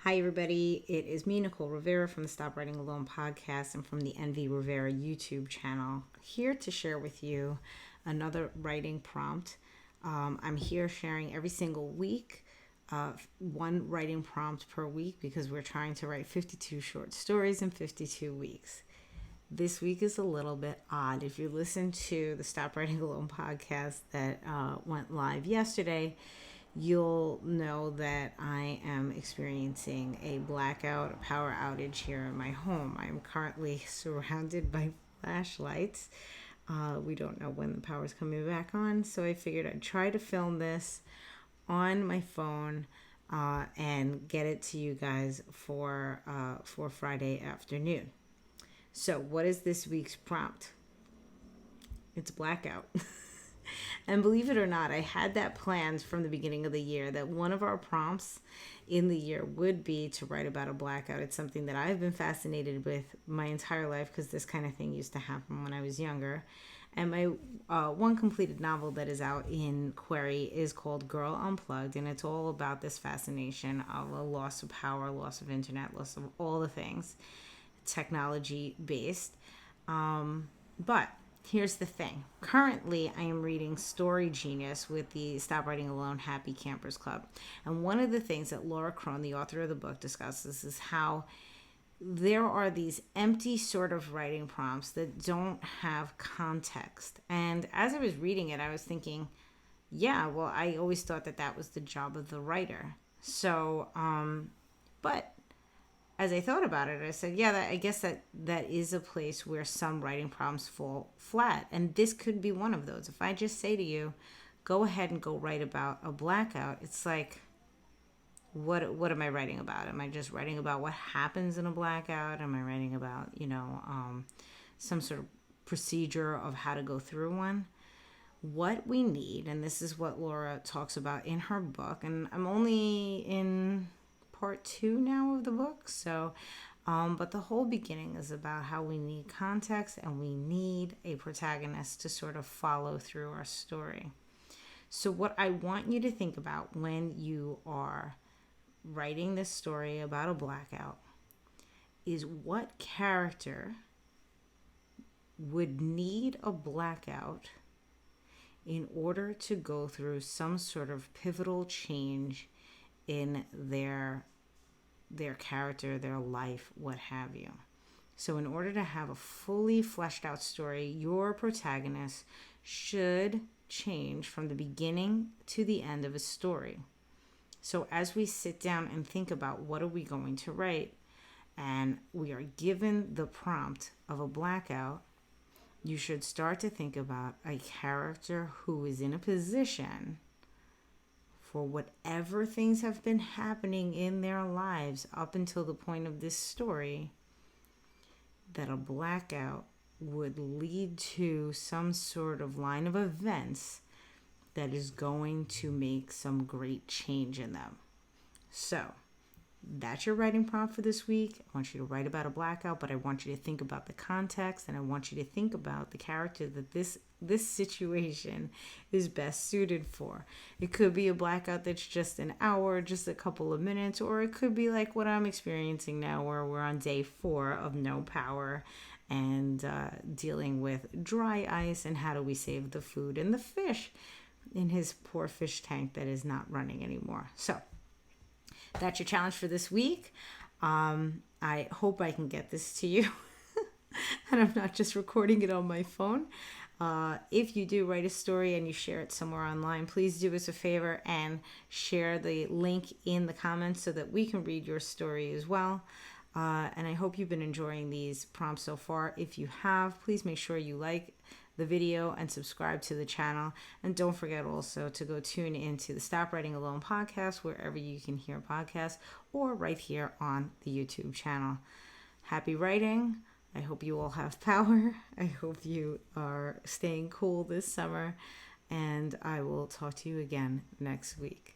Hi, everybody. It is me, Nicole Rivera from the Stop Writing Alone podcast and from the Envy Rivera YouTube channel, here to share with you another writing prompt. I'm here sharing every single week, one writing prompt per week, because we're trying to write 52 short stories in 52 weeks. This week is a little bit odd. If you listen to the Stop Writing Alone podcast that went live yesterday, you'll know that I am experiencing a blackout, a power outage here in my home. I'm currently surrounded by flashlights. We don't know when the power's coming back on, so I figured I'd try to film this on my phone and get it to you guys for Friday afternoon. So, what is this week's prompt? It's blackout. And believe it or not, I had that planned from the beginning of the year, that one of our prompts in the year would be to write about a blackout. It's something that I've been fascinated with my entire life, because this kind of thing used to happen when I was younger. And my one completed novel that is out in Query is called Girl Unplugged, and it's all about this fascination of a loss of power, loss of internet, loss of all the things technology based. But here's the thing. Currently, I am reading Story Genius with the Stop Writing Alone Happy Campers Club. And one of the things that Cron, the author of the book, discusses is how there are these empty sort of writing prompts that don't have context. And as I was reading it, I was thinking, yeah, well, I always thought that that was the job of the writer. So, but as I thought about it, I said, yeah, I guess that is a place where some writing prompts fall flat. And this could be one of those. If I just say to you, go ahead and go write about a blackout, it's like, what am I writing about? Am I just writing about what happens in a blackout? Am I writing about, some sort of procedure of how to go through one? What we need, and this is what Laura talks about in her book, and I'm only in part 2 now of the book, so but the whole beginning is about how we need context and we need a protagonist to sort of follow through our story. So what I want you to think about when you are writing this story about a blackout is, what character would need a blackout in order to go through some sort of pivotal change in their character, their life, what have you. So in order to have a fully fleshed out story, your protagonist should change from the beginning to the end of a story. So as we sit down and think about what are we going to write, and we are given the prompt of a blackout, you should start to think about a character who is in a position for whatever things have been happening in their lives up until the point of this story, that a blackout would lead to some sort of line of events that is going to make some great change in them. So that's your writing prompt for this week. I want you to write about a blackout, but I want you to think about the context, and I want you to think about the character that this situation is best suited for. It could be a blackout that's just an hour, just a couple of minutes, or it could be like what I'm experiencing now, where we're on day 4 of no power and dealing with dry ice, and how do we save the food and the fish in his poor fish tank that is not running anymore. So that's your challenge for this week. I hope I can get this to you and I'm not just recording it on my phone. If you do write a story and you share it somewhere online, please do us a favor and share the link in the comments so that we can read your story as well. And I hope you've been enjoying these prompts so far. If you have, please make sure you like the video and subscribe to the channel. And don't forget also to go tune into the Stop Writing Alone podcast, wherever you can hear podcasts, or right here on the YouTube channel. Happy writing. I hope you all have power. I hope you are staying cool this summer. And I will talk to you again next week.